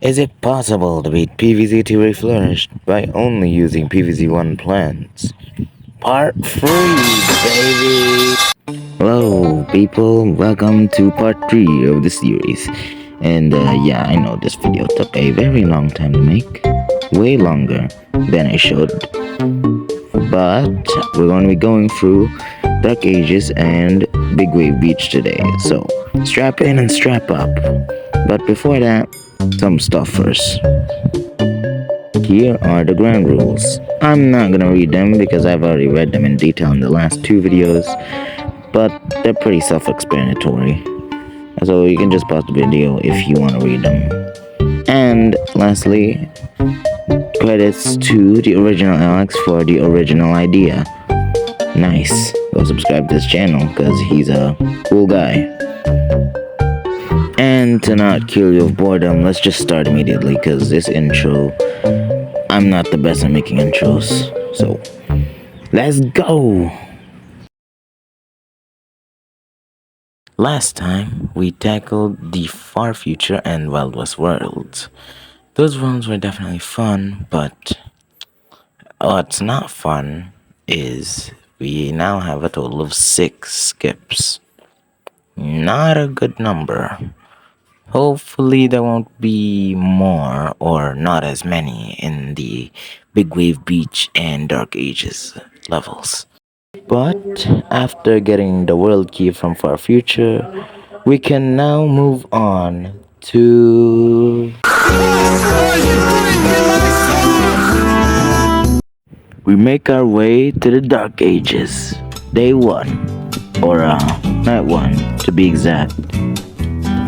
Is it possible to beat PvZ2 Reflourished by only using PvZ1 plants? Part 3, baby! Hello, people. Welcome to part 3 of the series. And yeah, I know this video took a very long time to make. Way longer than I should. But we're going to be going through Dark Ages and Big Wave Beach today. So strap in and strap up. But before that, some stuff first. Here are the ground rules. I'm not gonna read them because I've already read them in detail in the last 2 videos, but they're pretty self-explanatory. So you can just pause the video if you want to read them. And lastly, credits to the original Alex for the original idea. Nice. Go subscribe to this channel because he's a cool guy. And to not kill you of boredom, let's just start immediately because this intro, I'm not the best at making intros. So, let's go! Last time, we tackled the far future and Wild West worlds. Those ones were definitely fun, but what's not fun is we now have a total of 6 skips. Not a good number. Hopefully there won't be more or not as many in the Big Wave Beach and Dark Ages levels. But after getting the world key from Far Future, we can now move on to... We make our way to the Dark Ages, Day 1, or Night 1 to be exact.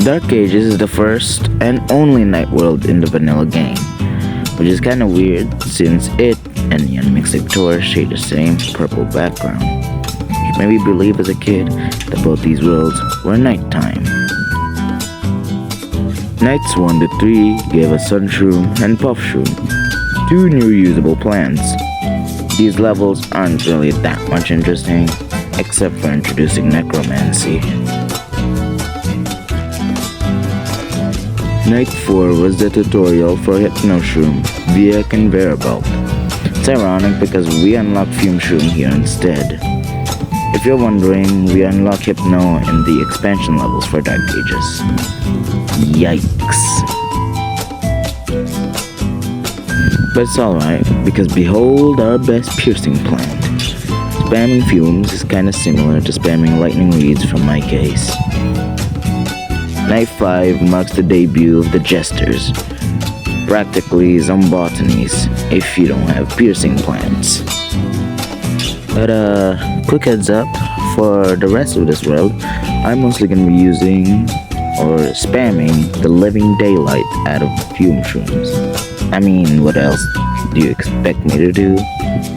Dark Ages is the first and only night world in the vanilla game, which is kinda weird since it and the Unmixed Tour share the same purple background, which made me believe as a kid that both these worlds were nighttime. Nights 1 to 3 gave us Sunshroom and Puffshroom, 2 new usable plants. These levels aren't really that much interesting, except for introducing Necromancy. Night 4 was the tutorial for Hypnoshroom via Conveyor Belt. It's ironic because we unlock Fumeshroom here instead. If you're wondering, we unlock Hypno in the expansion levels for Dark Ages. Yikes. But it's alright, because behold our best piercing plant. Spamming fumes is kinda similar to spamming lightning reeds from my case. Night 5 marks the debut of the Jesters, practically Zombotanies if you don't have piercing plants. But quick heads up, for the rest of this world, I'm mostly going to be using or spamming the living daylight out of Fumeshrooms. I mean, what else do you expect me to do?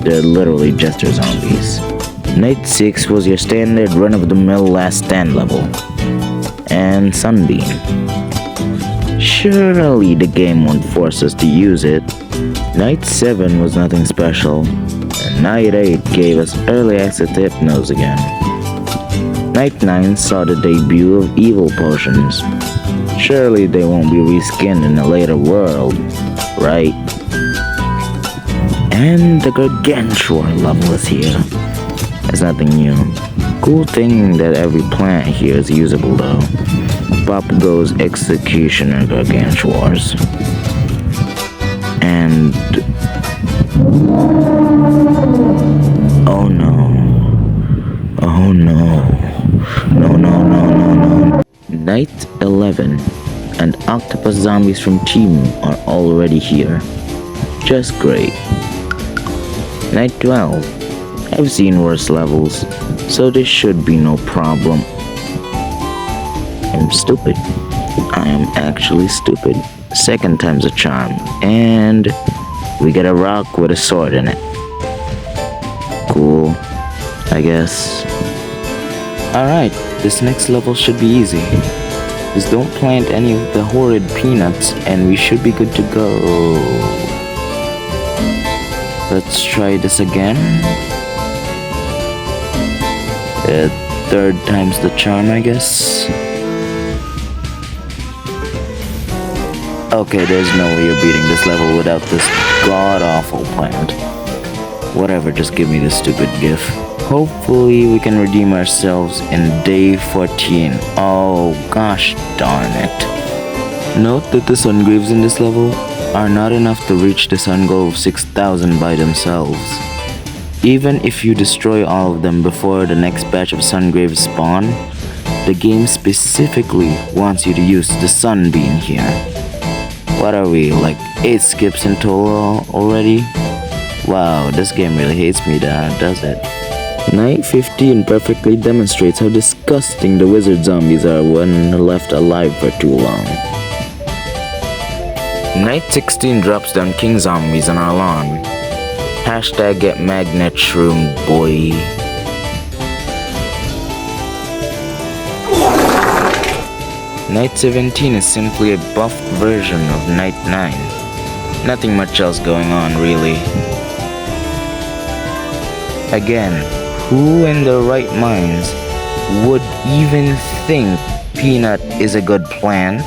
They're literally Jester zombies. Night 6 was your standard run-of-the-mill last stand level. And Sunbeam. Surely the game won't force us to use it. Night 7 was nothing special, and Night 8 gave us early access to Hypnos again. Night 9 saw the debut of Evil Potions. Surely they won't be reskinned in a later world, right? And the Gargantuar level is here. It's nothing new. Cool thing that every plant here is usable though. Pop goes Executioner Gargantuars. And... oh no. Oh no. No. Night 11 and Octopus Zombies from Team are already here. Just great. Night 12. I've seen worse levels, so this should be no problem. I'm stupid. I am actually stupid. Second time's a charm. And we get a rock with a sword in it. Cool, I guess. Alright, this next level should be easy. Just don't plant any of the horrid peanuts and we should be good to go. Let's try this again. Third time's the charm, I guess. Okay, there's no way you're beating this level without this god-awful plant. Whatever, just give me this stupid gif. Hopefully we can redeem ourselves in day 14. Oh gosh darn it. Note that the sun graves in this level are not enough to reach the sun goal of 6,000 by themselves. Even if you destroy all of them before the next batch of sun graves spawn, the game specifically wants you to use the sun beam here. What are we, like 8 skips in total already? Wow, this game really hates me, does it? Night 15 perfectly demonstrates how disgusting the wizard zombies are when left alive for too long. Night 16 drops down king zombies on our lawn. Hashtag get magnet shroom, boy. Night 17 is simply a buffed version of Night 9. Nothing much else going on, really. Again, who in their right minds would even think peanut is a good plant?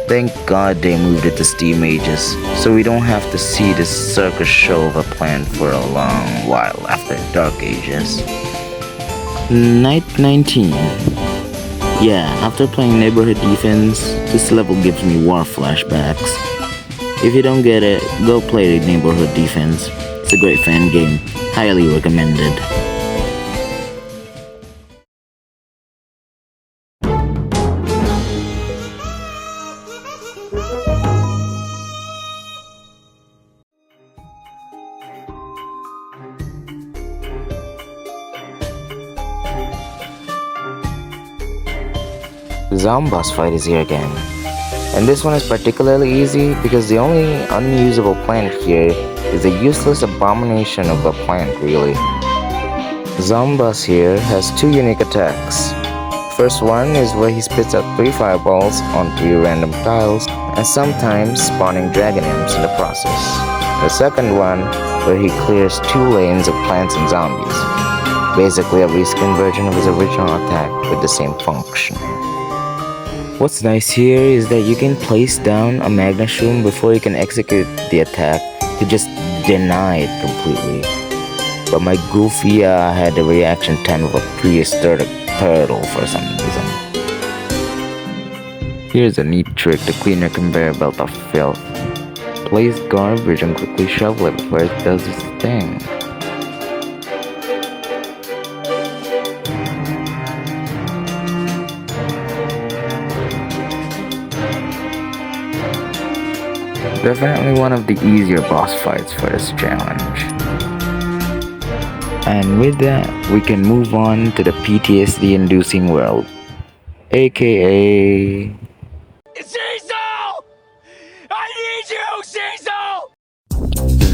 Thank God they moved it to Steam Ages, so we don't have to see this circus show of a plant for a long while after Dark Ages. Night 19. Yeah, after playing Neighborhood Defense, this level gives me war flashbacks. If you don't get it, go play Neighborhood Defense. It's a great fan game. Highly recommended. The zombie boss fight is here again. And this one is particularly easy because the only unusable plant here is a useless abomination of a plant, really. Zombus here has 2 unique attacks. First one is where he spits out 3 fireballs on 3 random tiles and sometimes spawning dragon imps in the process. The second one where he clears 2 lanes of plants and zombies. Basically a reskin version of his original attack with the same function. What's nice here is that you can place down a magnet shroom before you can execute the attack to just deny it completely. But my goofy had the reaction time of a prehistoric turtle for some reason. Here's a neat trick to clean your conveyor belt of filth. Place garbage and quickly shovel it before it does its thing. Definitely one of the easier boss fights for this challenge. And with that, we can move on to the PTSD-inducing world, aka... Cecil! I need you, Cecil!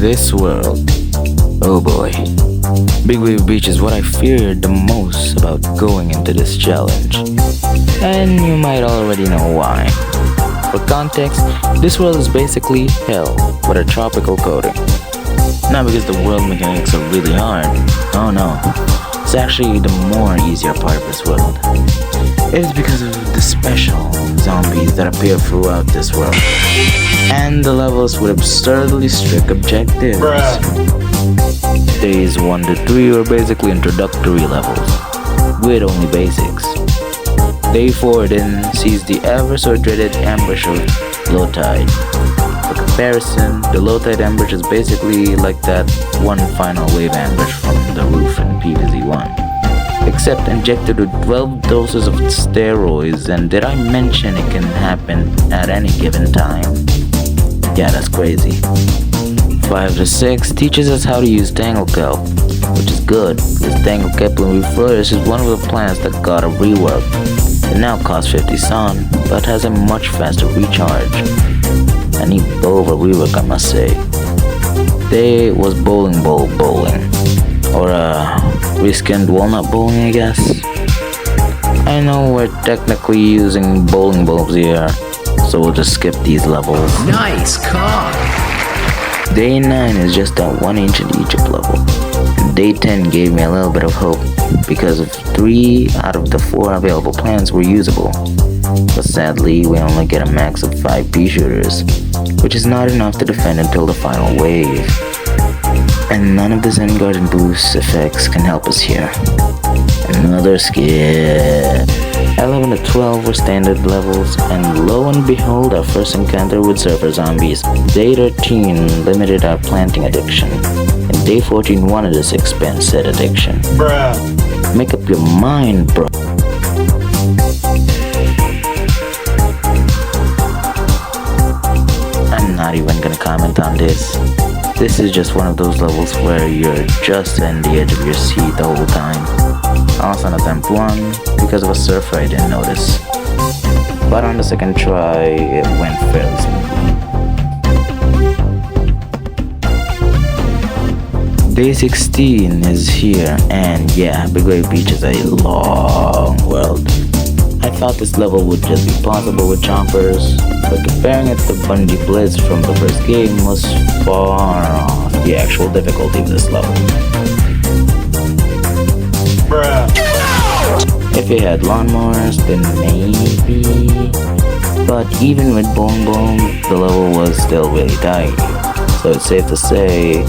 this world. Oh boy. Big Wave Beach is what I feared the most about going into this challenge. And you might already know why. For context, this world is basically hell with a tropical coating. Not because the world mechanics are really hard. Oh no. It's actually the more easier part of this world. It is because of the special zombies that appear throughout this world. And the levels with absurdly strict objectives. Days 1 to 3 are basically introductory levels, with only basics. Day 4 then sees the ever so dreaded ambush of low tide. For comparison, the low tide ambush is basically like that one final wave ambush from the roof in PvZ1. Except injected with 12 doses of steroids, and did I mention it can happen at any given time? Yeah, that's crazy. 5 to 6 teaches us how to use Tangle Kelp, which is good, because Tangle Kelp when Reflourished is one of the plants that got a rework. It now costs 50 Sun, but has a much faster recharge. A neat bow of a rework, I must say. Today was bowling ball bowling, or reskinned walnut bowling, I guess. I know we're technically using bowling bulbs here, so we'll just skip these levels. Nice cock! Day 9 is just that 1 ancient Egypt level. Day 10 gave me a little bit of hope, because of 3 out of the 4 available plants were usable. But sadly, we only get a max of 5 pea shooters, which is not enough to defend until the final wave. And none of the Zen Garden boost effects can help us here. Another skip. 11 to 12 were standard levels, and lo and behold, our first encounter with surfer zombies. Day 13 limited our planting addiction, and day 14 wanted us to expand said addiction. Bruh. Make up your mind, bro. I'm not even gonna comment on this. This is just one of those levels where you're just on the edge of your seat the whole time. I was on attempt 1 because of a surfer I didn't notice. But on the second try, it went fairly smoothly. Day 16 is here, and yeah, Big Wave Beach is a long world. I thought this level would just be possible with chompers, but comparing it to Bungie Blitz from the first game was far off the actual difficulty of this level. Bruh. If you had lawnmowers, then maybe. But even with Boom Boom, the level was still really tight. So it's safe to say,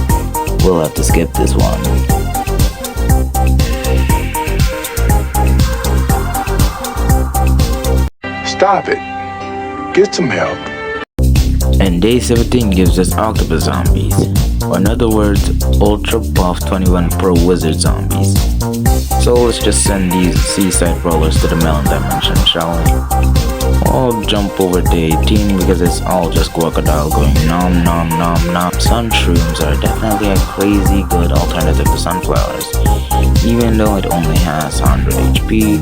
we'll have to skip this one. Stop it. Get some help. And day 17 gives us octopus zombies, or in other words, ultra buff 21 pro wizard zombies. So let's just send these seaside brawlers to the melon dimension, shall we? I'll jump over day 18 because it's all just crocodile going nom nom nom nom. Sun shrooms are definitely a crazy good alternative to sunflowers. Even though it only has 100 HP,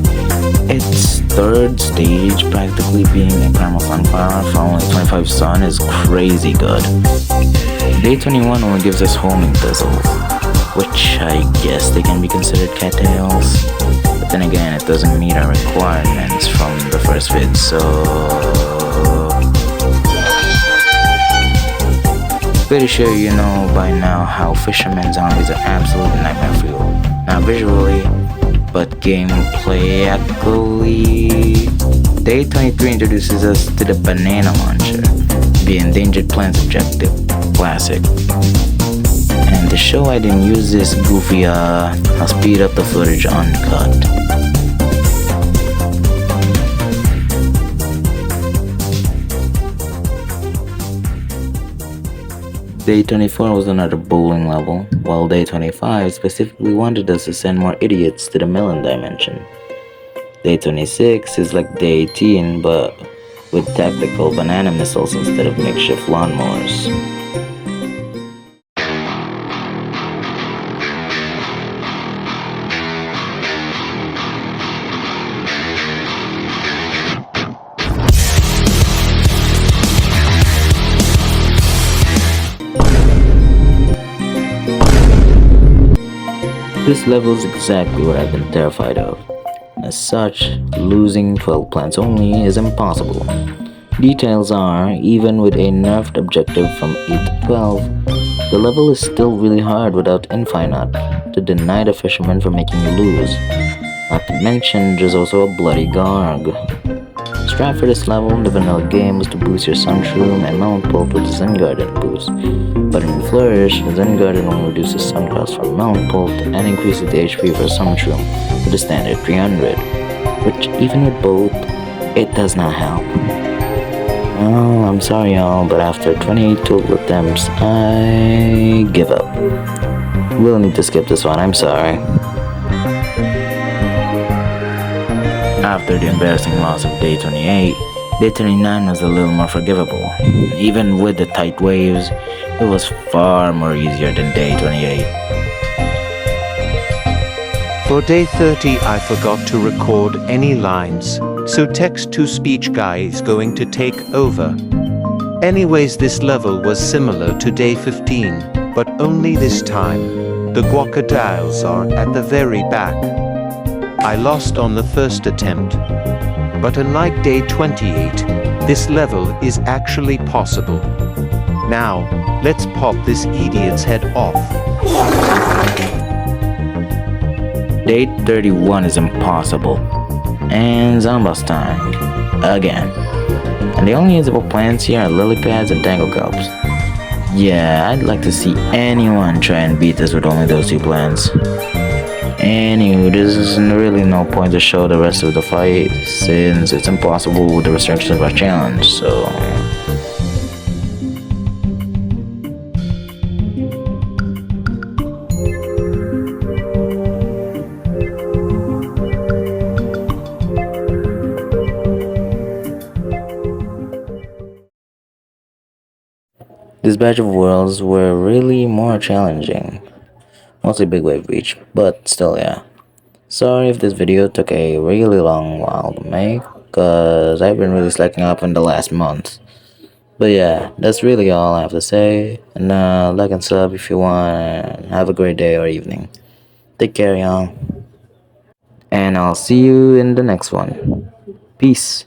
its third stage practically being a primal sunflower for only 25 sun is crazy good. Day 21 only gives us homing thistles, which I guess they can be considered cattails. But then again, it doesn't meet our requirements from the first vid, so... Pretty sure you know by now how fishermen zombies are absolute nightmare fuel. Not visually, but gameplay-ically. Day 23 introduces us to the banana launcher, the endangered plants objective, classic. And to show I didn't use this goofy, I'll speed up the footage uncut. Day 24 was another bowling level, while day 25 specifically wanted us to send more idiots to the melon dimension. Day 26 is like day 18 but with tactical banana missiles instead of makeshift lawnmowers. This level is exactly what I've been terrified of. As such, losing 12 plants only is impossible. Details are, even with a nerfed objective from 8 to 12, the level is still really hard without Infinite to deny the fisherman from making you lose. Not to mention, there's also a bloody Garg. Strat for this level in the vanilla game was to boost your Sunshroom and Mount Pulp with the Zen Garden boost. But in Reflourished, the Zen Garden only reduces Suncross from Mount Pulp and increases the HP for Sunshroom to the standard 300, which even with both, it does not help. Well, I'm sorry y'all, but after 28 total attempts, I give up. We'll need to skip this one, I'm sorry. After the embarrassing loss of day 28, day 29 was a little more forgivable. Even with the tight waves, it was far more easier than day 28. For day 30, I forgot to record any lines, so text-to-speech guy is going to take over. Anyways, this level was similar to day 15, but only this time, the crocodiles are at the very back. I lost on the first attempt, but unlike day 28, this level is actually possible. Now, let's pop this idiot's head off. Day 31 is impossible. And Zambas time. again. And the only usable plants here are lily pads and tangle cups. Yeah, I'd like to see anyone try and beat this with only those two plants. Anywho, this is really no point to show the rest of the fight since it's impossible with the restrictions of our challenge, so... This batch of worlds were really more challenging. Mostly big wave beach, but still yeah. Sorry if this video took a really long while to make, cause I've been really slacking up in the last month. But yeah, that's really all I have to say, and like and sub if you want, and have a great day or evening. Take care y'all, and I'll see you in the next one. Peace.